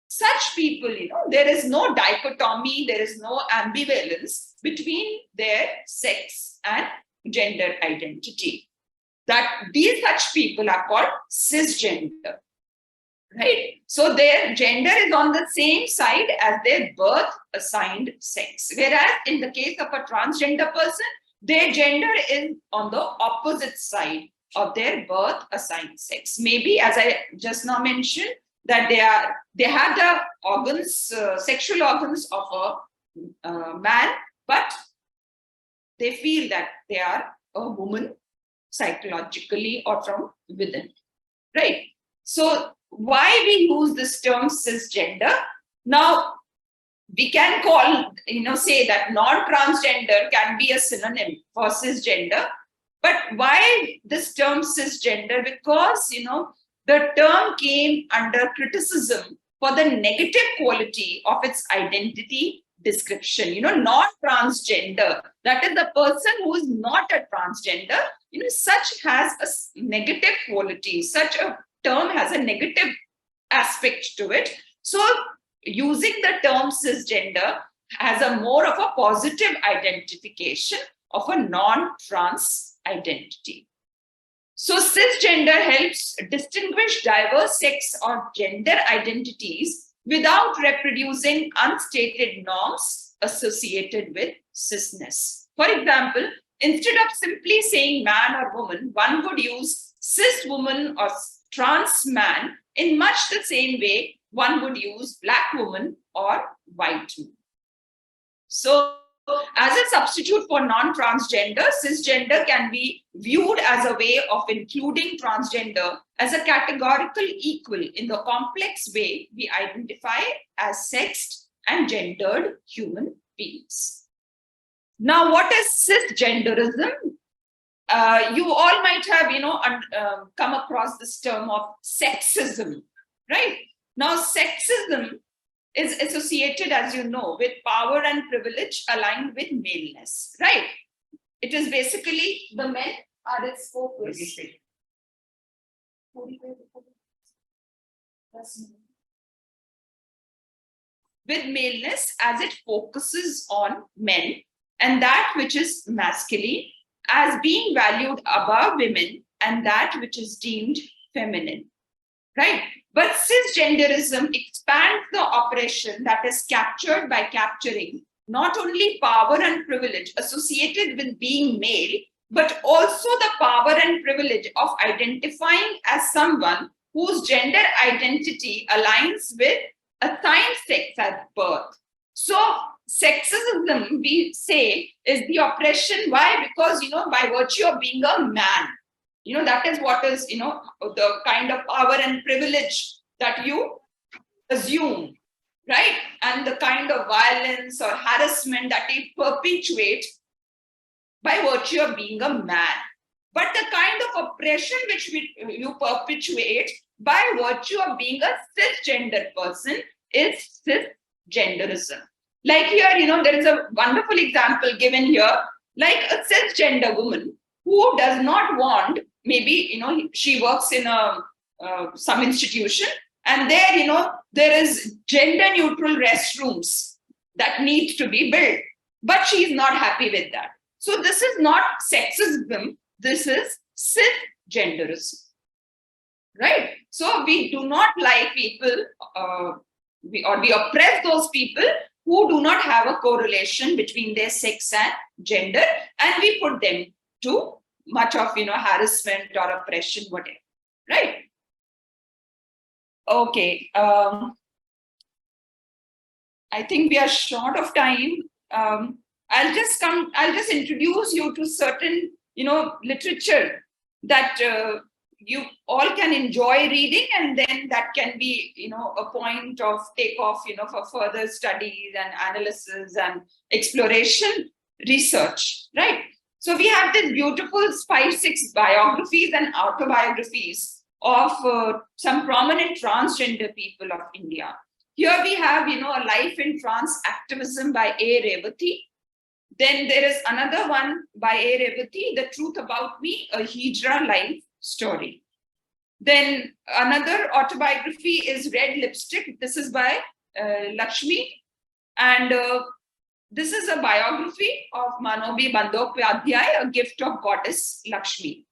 S3: Such people, there is no dichotomy, there is no ambivalence between their sex and gender identity. That these such people are called cisgender, right? So their gender is on the same side as their birth assigned sex. Whereas in the case of a transgender person, their gender is on the opposite side of their birth assigned sex. Maybe, as I just now mentioned, that they have the organs, sexual organs of a man, but they feel that they are a woman psychologically or from within, right? So why we use this term cisgender? Now, we can call, say that non-transgender can be a synonym for cisgender. But why this term cisgender? Because, the term came under criticism for the negative quality of its identity description. Not transgender, that is the person who is not a transgender, such has a negative quality. Such a term has a negative aspect to it. So using the term cisgender has a more of a positive identification of a non-trans identity. So cisgender helps distinguish diverse sex or gender identities without reproducing unstated norms associated with cisness. For example, instead of simply saying man or woman, one would use cis woman or trans man in much the same way one would use black woman or white woman. So, as a substitute for non-transgender, cisgender can be viewed as a way of including transgender as a categorical equal in the complex way we identify as sexed and gendered human beings. Now, what is cisgenderism? You all might have, come across this term of sexism, right? Now, sexism is associated, as you know, with power and privilege aligned with maleness, right? It is basically the men are its focus. With maleness as it focuses on men and that which is masculine as being valued above women and that which is deemed feminine, right? But cisgenderism expands the oppression that is captured by capturing not only power and privilege associated with being male, but also the power and privilege of identifying as someone whose gender identity aligns with assigned sex at birth. So sexism, we say, is the oppression. Why? Because, by virtue of being a man, that is what is, the kind of power and privilege that you assume, right? And the kind of violence or harassment that they perpetuate by virtue of being a man. But the kind of oppression which you perpetuate by virtue of being a cisgender person is cisgenderism. Like here, there is a wonderful example given here, like a cisgender woman who does not want, maybe, she works in some institution, and there, there is gender neutral restrooms that need to be built, but she is not happy with that. So this is not sexism, this is cisgenderism, right? So we do not like people, we oppress those people who do not have a correlation between their sex and gender, and we put them to much of, harassment or oppression, whatever, right? Okay, I think we are short of time. I'll just introduce you to certain, literature that you all can enjoy reading, and then that can be, a point of takeoff, for further studies and analysis and exploration, research, right? So we have these beautiful 5-6 biographies and autobiographies of some prominent transgender people of India. Here we have, a life in trans activism by A. Revati. Then there is another one by A. Revati, The Truth About Me, a Hijra life story. Then another autobiography is Red Lipstick. This is by Lakshmi. And this is a biography of Manobi Bandyopadhyay, a gift of goddess Lakshmi.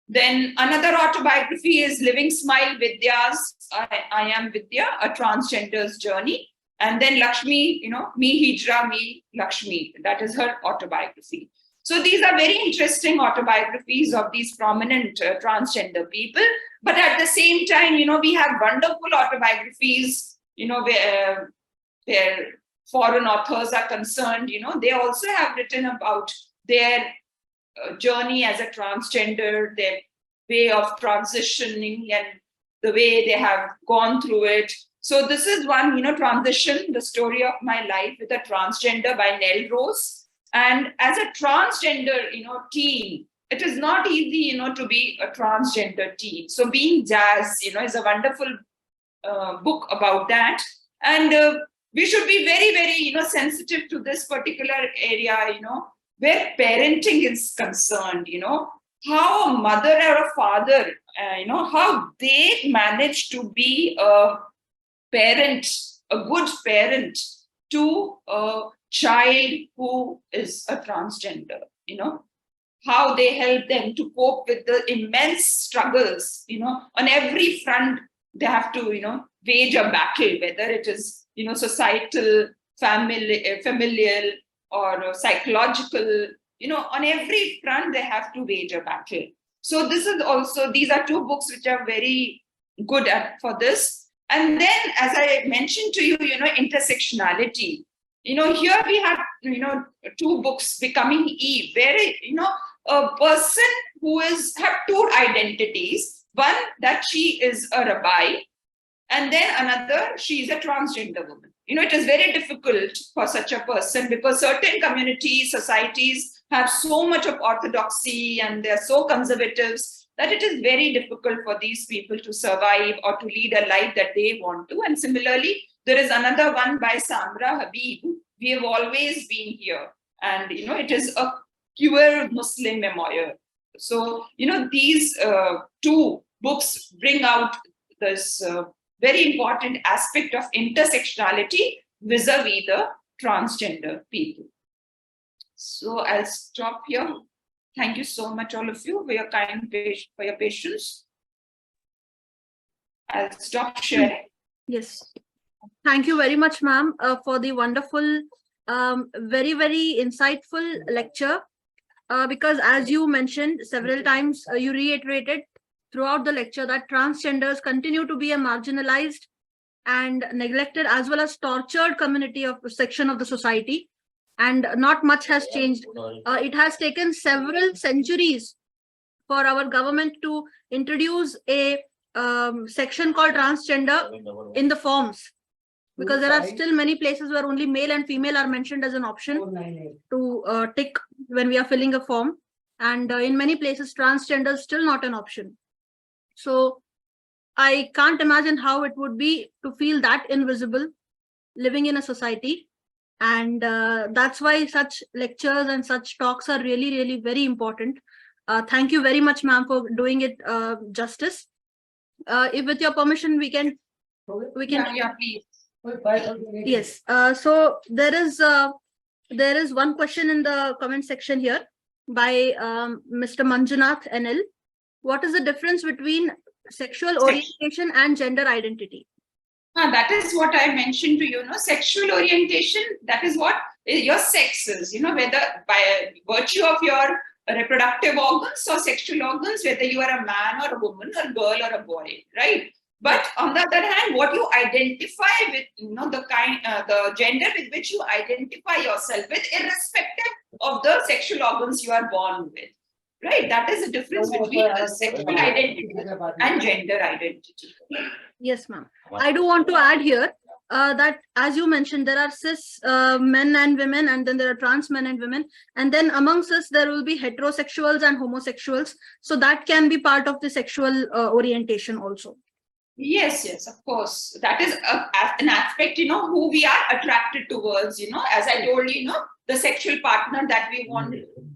S3: Then another autobiography is Living Smile Vidya's I Am Vidya, a transgender's journey. And then Lakshmi, Me Hijra, Me Lakshmi, that is her autobiography. So these are very interesting autobiographies of these prominent transgender people. But at the same time, we have wonderful autobiographies, where foreign authors are concerned, they also have written about their journey as a transgender, their way of transitioning and the way they have gone through it. So this is one, Transition, the story of my life with a transgender by Nell Rose. And as a transgender, teen, it is not easy, to be a transgender teen. So Being Jazz, is a wonderful book about that. And we should be very, very, sensitive to this particular area, where parenting is concerned, how a mother or a father, how they manage to be a parent, a good parent to a child who is a transgender, how they help them to cope with the immense struggles, on every front. They have to, wage a battle, whether it is, societal, familial, or psychological, on every front, they have to wage a battle. So these are two books which are very good for this. And then, as I mentioned to you, intersectionality. Here we have, two books, Becoming Eve, where, a person who have two identities. One, that she is a rabbi, and then another, she is a transgender woman. It is very difficult for such a person, because certain communities, societies have so much of orthodoxy, and they're so conservatives that it is very difficult for these people to survive or to lead a life that they want to. And similarly, there is another one by Samra Habib, We Have Always Been Here. And, it is a queer Muslim memoir. So, these two books bring out this very important aspect of intersectionality vis-a-vis the transgender people. So I'll stop here. Thank you so much, all of you, for your patience. I'll stop sharing.
S1: Yes. Thank you very much, ma'am, for the wonderful, very, very insightful lecture. Because as you mentioned several times, you reiterated throughout the lecture that transgenders continue to be a marginalized and neglected as well as tortured section of the society. And not much has changed. It has taken several centuries for our government to introduce a section called transgender in the forms, because there are still many places where only male and female are mentioned as an option to tick when we are filling a form. And in many places, transgender is still not an option. So I can't imagine how it would be to feel that invisible living in a society. And that's why such lectures and such talks are really, really very important. Thank you very much, ma'am, for doing it justice. If with your permission, we can.
S3: Yeah, please.
S1: Yes. So there is one question in the comment section here by Mr. Manjunath NL. What is the difference between sexual orientation and gender identity?
S3: That is what I mentioned to you. Sexual orientation, that is what your sex is, whether by virtue of your reproductive organs or sexual organs, whether you are a man or a woman, or a girl or a boy, right? But on the other hand, what you identify with, the gender with which you identify yourself with, irrespective of the sexual organs you are born with, right? That is the difference between sexual identity and gender identity.
S1: Yes, ma'am. I do want to add here that, as you mentioned, there are cis men and women, and then there are trans men and women. And then amongst us, there will be heterosexuals and homosexuals. So that can be part of the sexual orientation also.
S3: Yes, of course. That is an aspect, who we are attracted towards, as I told you, the sexual partner that we want.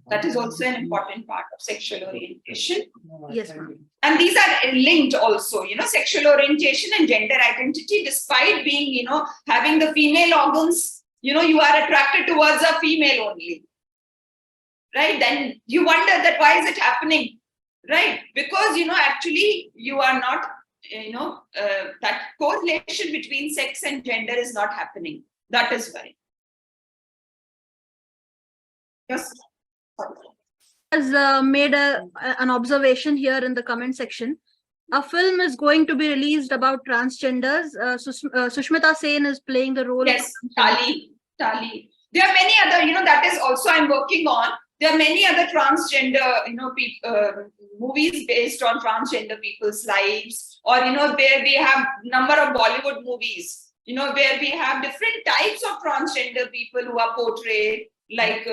S3: That is also an important part of sexual orientation.
S1: Yes, ma'am.
S3: And these are linked also, sexual orientation and gender identity, despite being, having the female organs, you are attracted towards a female only, right? Then you wonder that why is it happening, right? Because, actually you are not, that correlation between sex and gender is not happening. That is why. Yes.
S1: Has made an observation here in the comment section. A film is going to be released about transgenders. Sushmita Sen is playing the role.
S3: Yes, Tali. There are many other, that is also I'm working on. There are many other transgender, movies based on transgender people's lives, or, where we have number of Bollywood movies, where we have different types of transgender people who are portrayed, like,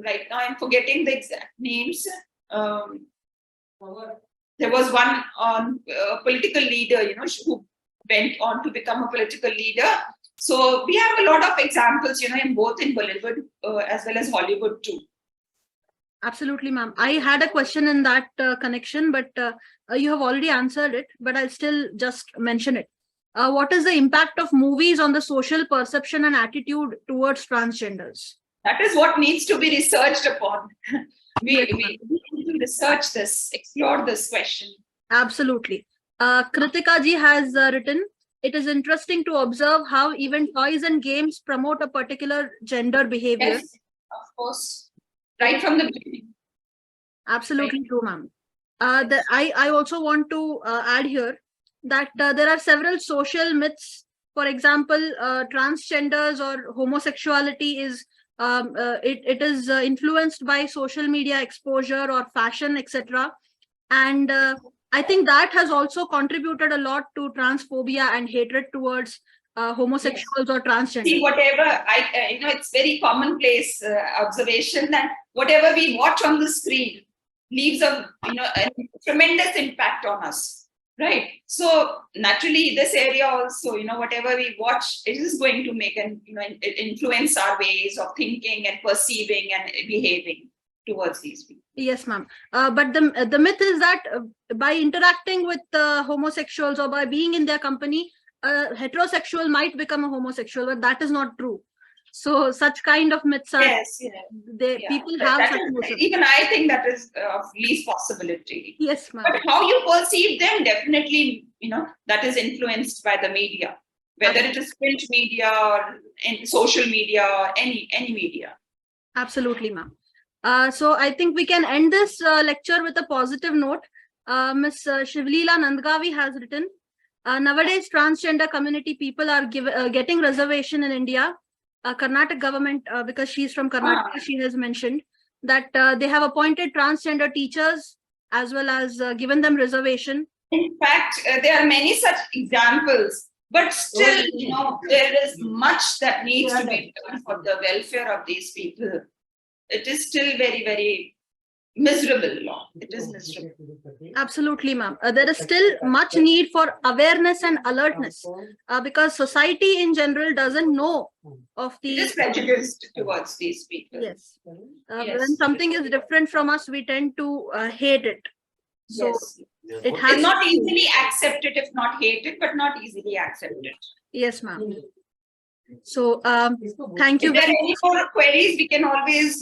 S3: right now I'm forgetting the exact names. There was one on a political leader, who went on to become a political leader. So we have a lot of examples, in both in Bollywood as well as Hollywood too.
S1: Absolutely, ma'am. I had a question in that connection, but you have already answered it, but I'll still just mention it. what is the impact of movies on the social perception and attitude towards transgenders?
S3: That is what needs to be researched upon.
S1: Yes,
S3: we need to research this, explore this question.
S1: Absolutely. Kritika ji has written, it is interesting to observe how even toys and games promote a particular gender behavior.
S3: Yes, of course. Right from the beginning.
S1: Absolutely true, ma'am. I also want to add here that there are several social myths. For example, transgenders or homosexuality is it is influenced by social media exposure or fashion, etc. And I think that has also contributed a lot to transphobia and hatred towards homosexuals or transgender.
S3: See, whatever it's very commonplace observation that whatever we watch on the screen leaves a tremendous impact on us, right? So naturally, this area also, whatever we watch, it is going to make an influence our ways of thinking and perceiving and behaving towards these people.
S1: Yes, ma'am. But the myth is that by interacting with homosexuals or by being in their company, a heterosexual might become a homosexual, but that is not true. So such kind of myths are people have such notions.
S3: Even I think that is of least possibility.
S1: Yes, ma'am.
S3: But how you perceive them, definitely, that is influenced by the media, whether it is print media or in social media or any media.
S1: Absolutely, ma'am. So I think we can end this lecture with a positive note. Ms. Shivleela Nandgavi has written, nowadays transgender community people are getting reservation in India. Karnataka government, because she's from Karnataka, she has mentioned that they have appointed transgender teachers as well as given them reservation.
S3: In fact, there are many such examples, but still, there is much that needs to be done for the welfare of these people. It is still very, very miserable law. It is miserable.
S1: Absolutely, ma'am. There is still much need for awareness and alertness because society in general doesn't know of the...
S3: It is prejudiced towards these people.
S1: Yes. When something is different from us, we tend to hate it. So
S3: yes.
S1: It has
S3: it's not easily accepted, if not hated, but not easily accepted.
S1: Yes, ma'am. So thank you.
S3: If there are any more queries, we can always,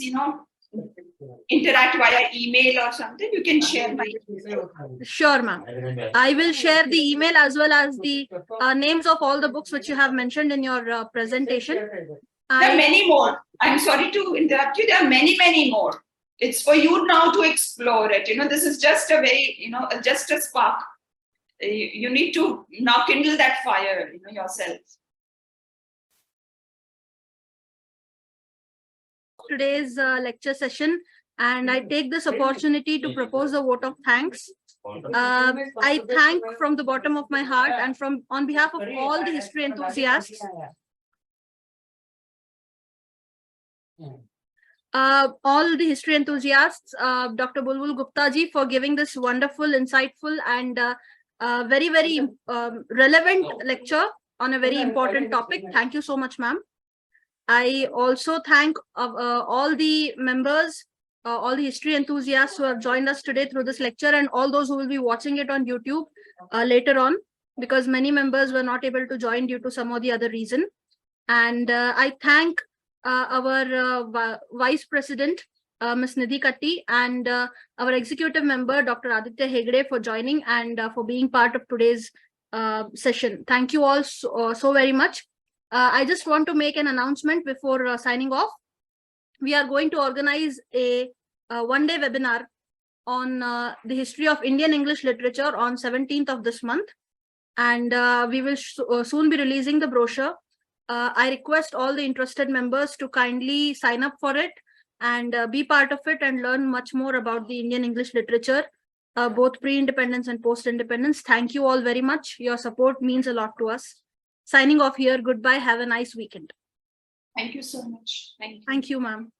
S3: interact via email or something. You can share my email.
S1: Sure, ma'am. I will share the email as well as the names of all the books which you have mentioned in your presentation.
S3: There are many more. I'm sorry to interrupt you. There are many, many more. It's for you now to explore it. This is just a very, just a spark. You need to now kindle that fire, yourself.
S1: Today's lecture session, and I take this opportunity to propose a vote of thanks. I thank from the bottom of my heart and on behalf of all the history enthusiasts, Dr. Bulbul Gupta ji, for giving this wonderful, insightful and very, very relevant lecture on a very important topic. Thank you so much, ma'am. I also thank all the members, all the history enthusiasts who have joined us today through this lecture, and all those who will be watching it on YouTube later on, because many members were not able to join due to some or the other reason. And I thank our Vice President, Ms. Nidhi Katti, and our executive member, Dr. Aditya Hegde, for joining and for being part of today's session. Thank you all so very much. I just want to make an announcement before signing off. We are going to organize a one-day webinar on the history of Indian English literature on 17th of this month. And we will soon be releasing the brochure. I request all the interested members to kindly sign up for it and be part of it and learn much more about the Indian English literature, both pre-independence and post-independence. Thank you all very much. Your support means a lot to us. Signing off here. Goodbye. Have a nice weekend.
S3: Thank you so much. Thank you.
S1: Thank you, ma'am.